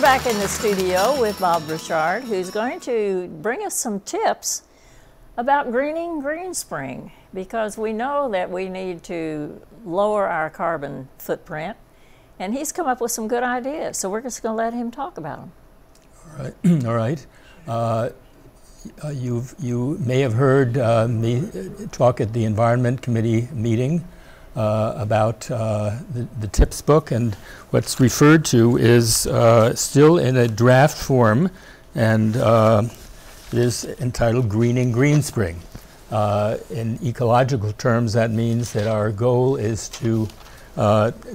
back in the studio with Bob Richard, who's going to bring us some tips about greening Greenspring, because we know that we need to lower our carbon footprint, and he's come up with some good ideas, so we're just going to let him talk about them. All right. You may have heard me talk at the Environment Committee meeting about the tips book, and what's referred to is still in a draft form, and it is entitled Greening Greenspring. In ecological terms, that means that our goal is to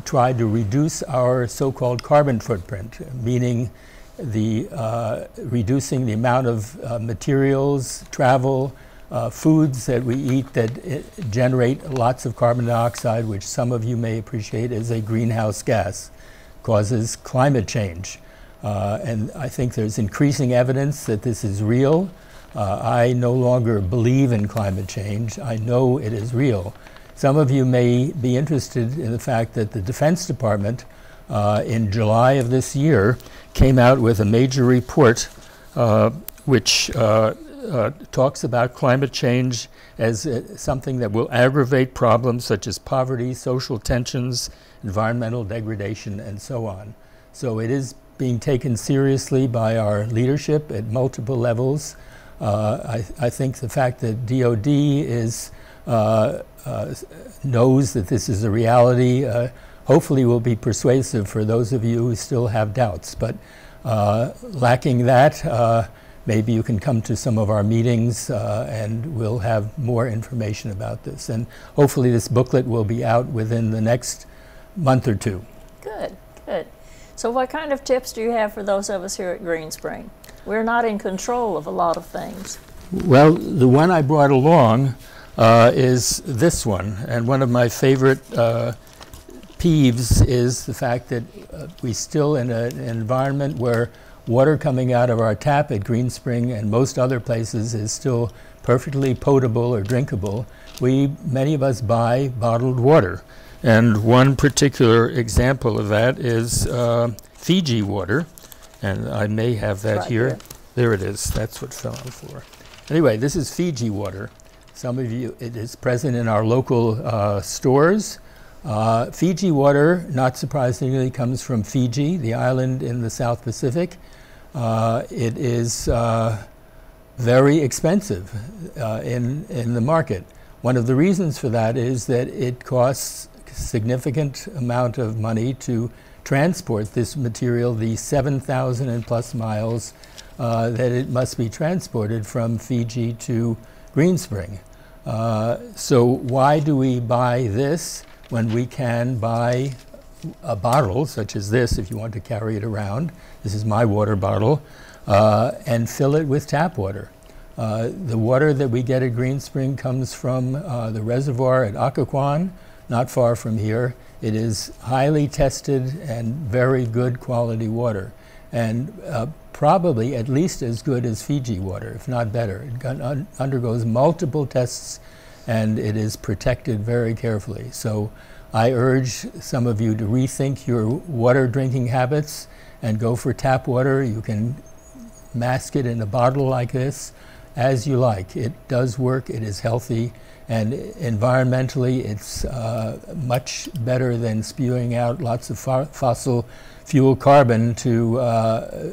try to reduce our so-called carbon footprint, meaning reducing the amount of materials, travel, foods that we eat that generate lots of carbon dioxide, which some of you may appreciate as a greenhouse gas, causes climate change. And I think there's increasing evidence that this is real. I no longer believe in climate change. I know it is real. Some of you may be interested in the fact that the Defense Department in July of this year came out with a major report which talks about climate change as something that will aggravate problems such as poverty, social tensions, environmental degradation, and so on. So it is being taken seriously by our leadership at multiple levels. I think the fact that DOD knows that this is a reality hopefully will be persuasive for those of you who still have doubts. But lacking that, maybe you can come to some of our meetings and we'll have more information about this. And hopefully this booklet will be out within the next month or two. Good, good. So what kind of tips do you have for those of us here at Greenspring? We're not in control of a lot of things. Well, the one I brought along is this one. And one of my favorite peeves is the fact that we still in an environment where water coming out of our tap at Greenspring and most other places is still perfectly potable or drinkable. Many of us buy bottled water. And one particular example of that is Fiji water. And I may have that here. There it is. That's what fell on the floor. Anyway, this is Fiji water. Some of you, it is present in our local stores. Fiji water, not surprisingly, comes from Fiji, the island in the South Pacific. It is very expensive in the market. One of the reasons for that is that it costs a significant amount of money to transport this material, the 7,000 and plus miles that it must be transported from Fiji to Greenspring. So why do we buy this when we can buy a bottle such as this, if you want to carry it around? This is my water bottle, and fill it with tap water. The water that we get at Greenspring comes from the reservoir at Occoquan, not far from here. It is highly tested and very good quality water, and probably at least as good as Fiji water, if not better. It undergoes multiple tests and it is protected very carefully. So I urge some of you to rethink your water drinking habits and go for tap water. You can mask it in a bottle like this as you like. It does work, it is healthy, and environmentally it's much better than spewing out lots of fossil fuel carbon to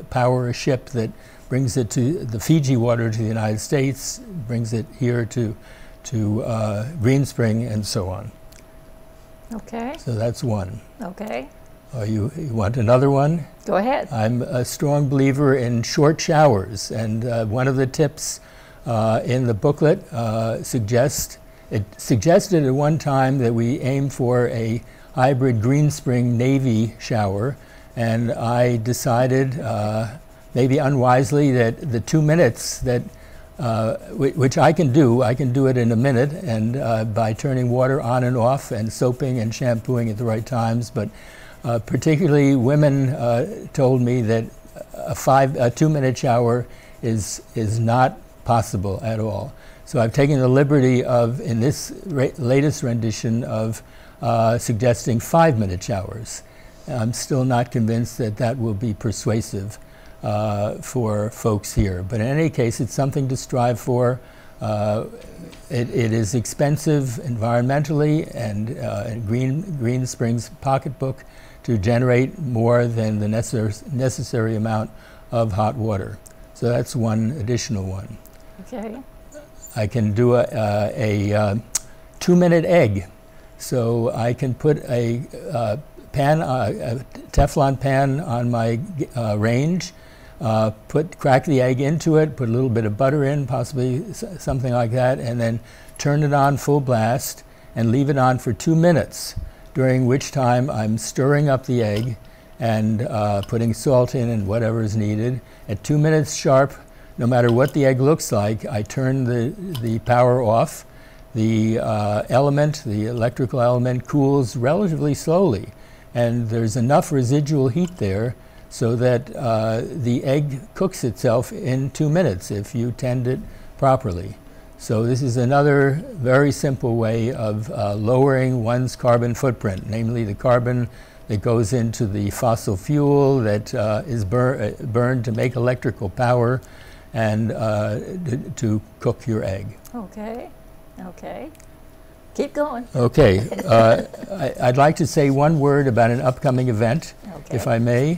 power a ship that brings it to the Fiji water to the United States, brings it here to Greenspring, and so on. Okay. So that's one. Okay. You want another one? Go ahead. I'm a strong believer in short showers, and one of the tips in the booklet suggested at one time that we aim for a hybrid Greenspring Navy shower, and I decided, maybe unwisely, that the 2 minutes that which I can do it in a minute, and by turning water on and off and soaping and shampooing at the right times. But particularly women told me that a 2-minute shower is not possible at all. So I've taken the liberty of, in this latest rendition, of suggesting 5-minute showers. I'm still not convinced that that will be persuasive for folks here. But in any case, it's something to strive for. It is expensive environmentally, and Greenspring's pocketbook to generate more than the necessary amount of hot water. So that's one additional one. Okay. I can do a 2-minute egg. So I can put a Teflon pan on my range, crack the egg into it, put a little bit of butter in, possibly something like that, and then turn it on full blast and leave it on for 2 minutes, during which time I'm stirring up the egg and putting salt in and whatever is needed. At 2 minutes sharp, no matter what the egg looks like, I turn the power off. The electrical element cools relatively slowly, and there's enough residual heat there so that the egg cooks itself in 2 minutes if you tend it properly. So this is another very simple way of lowering one's carbon footprint, namely the carbon that goes into the fossil fuel that is burned to make electrical power and to cook your egg. Okay. Okay. Keep going. Okay. I'd like to say one word about an upcoming event, if I may.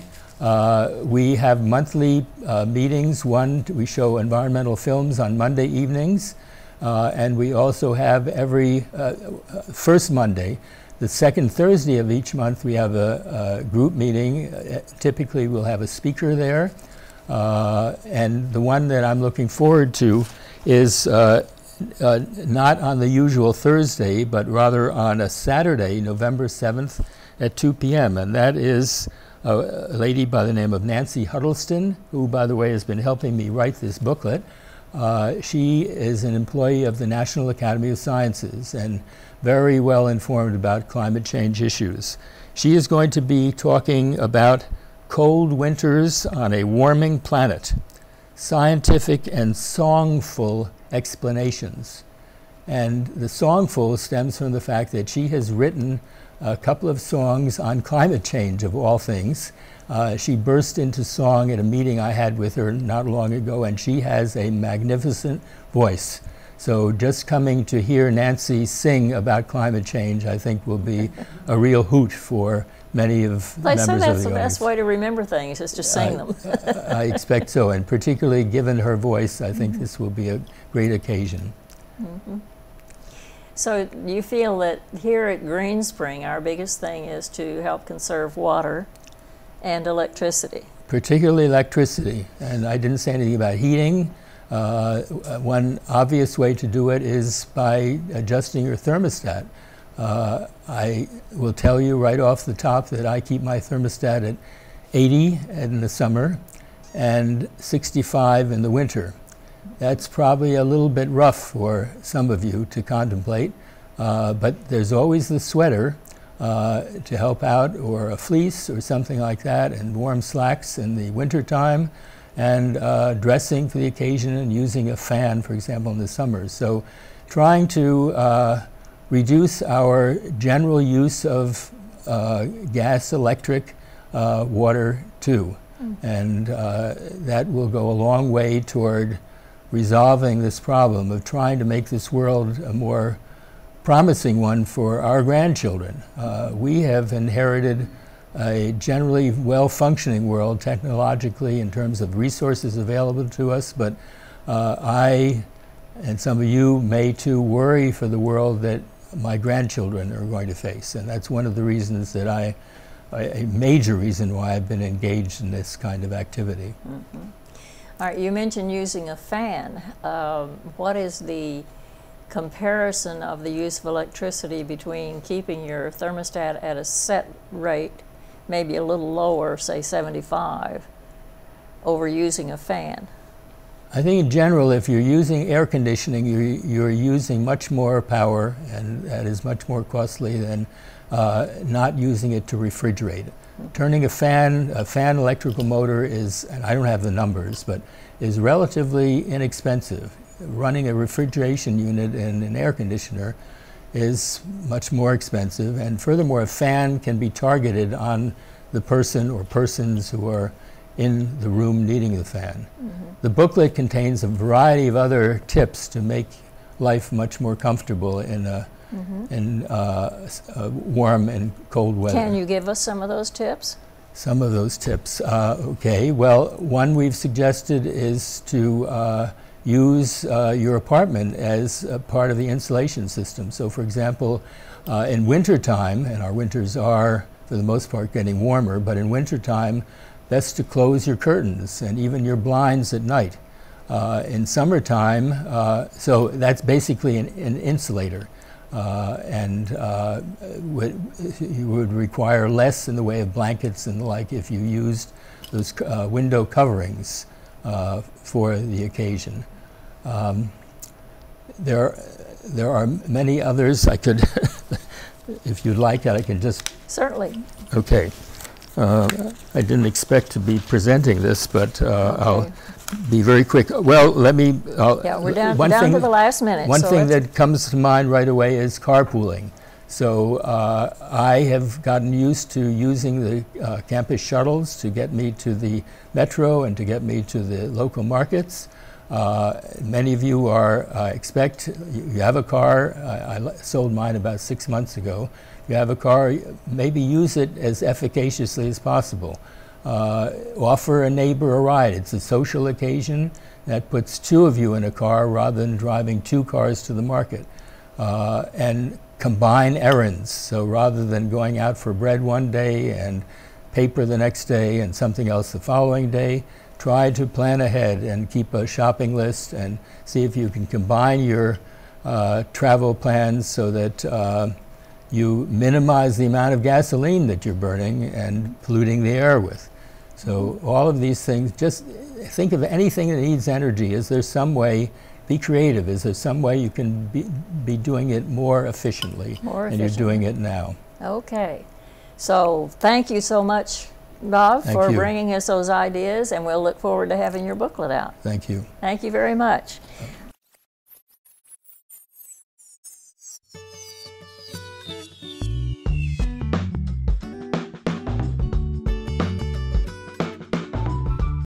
We have monthly meetings. We show environmental films on Monday evenings, and we also have every first Monday. The second Thursday of each month, we have a group meeting. Typically, we'll have a speaker there. And the one that I'm looking forward to is not on the usual Thursday, but rather on a Saturday, November 7th at 2 p.m. And that is a lady by the name of Nancy Huddleston, who, by the way, has been helping me write this booklet. She is an employee of the National Academy of Sciences and very well informed about climate change issues. She is going to be talking about cold winters on a warming planet, scientific and songful explanations. And the songful stems from the fact that she has written a couple of songs on climate change, of all things. She burst into song at a meeting I had with her not long ago, and she has a magnificent voice. So just coming to hear Nancy sing about climate change, I think, will be a real hoot for many of the members of the audience. That's the best way to remember things, is to sing them. I expect so, and particularly given her voice, I think this will be a great occasion. Mm-hmm. So you feel that here at Greenspring, our biggest thing is to help conserve water and electricity. Particularly electricity, and I didn't say anything about heating. One obvious way to do it is by adjusting your thermostat. I will tell you right off the top that I keep my thermostat at 80 in the summer and 65 in the winter. That's probably a little bit rough for some of you to contemplate, but there's always the sweater to help out, or a fleece or something like that, and warm slacks in the winter time, and dressing for the occasion and using a fan, for example, in the summer. So trying to reduce our general use of gas, electric, water too. And that will go a long way toward resolving this problem of trying to make this world a more promising one for our grandchildren. We have inherited a generally well-functioning world technologically in terms of resources available to us, but I and some of you may too worry for the world that my grandchildren are going to face, and that's one of the reasons that a major reason why I've been engaged in this kind of activity. Mm-hmm. All right, you mentioned using a fan. What is the comparison of the use of electricity between keeping your thermostat at a set rate, maybe a little lower, say 75, over using a fan? I think in general, if you're using air conditioning, you're using much more power, and that is much more costly than not using it to refrigerate. Turning a fan electrical motor is, and I don't have the numbers, but is relatively inexpensive. Running a refrigeration unit in an air conditioner is much more expensive, and furthermore, a fan can be targeted on the person or persons who are in the room needing the fan. The booklet contains a variety of other tips to make life much more comfortable in warm and cold weather. Can you give us some of those tips? Some of those tips. Okay, well, one we've suggested is to use your apartment as a part of the insulation system. So, for example, in wintertime, and our winters are, for the most part, getting warmer, but in wintertime, best to close your curtains and even your blinds at night. In summertime, so that's basically an insulator. And you would require less in the way of blankets and the like if you used those window coverings for the occasion. There are many others. I could, if you'd like, I can just... Certainly. Okay. I didn't expect to be presenting this, but Okay. I'll be very quick. Well, let me... yeah, we're down to the last minute. One so thing that comes to mind right away is carpooling. So I have gotten used to using the campus shuttles to get me to the metro and to get me to the local markets. Many of you are, I expect, you have a car. I sold mine about 6 months ago. You have a car, maybe use it as efficaciously as possible. Offer a neighbor a ride. It's a social occasion. That puts 2 of you in a car rather than driving 2 cars to the market. And combine errands. So rather than going out for bread one day and paper the next day and something else the following day, try to plan ahead and keep a shopping list and see if you can combine your travel plans so that you minimize the amount of gasoline that you're burning and polluting the air with. So all of these things, just think of anything that needs energy. Is there some way, be creative, is there some way you can be doing it more efficiently than you're doing it now? Okay. So thank you so much, Bob, for bringing us those ideas, and we'll look forward to having your booklet out. Thank you. Thank you very much.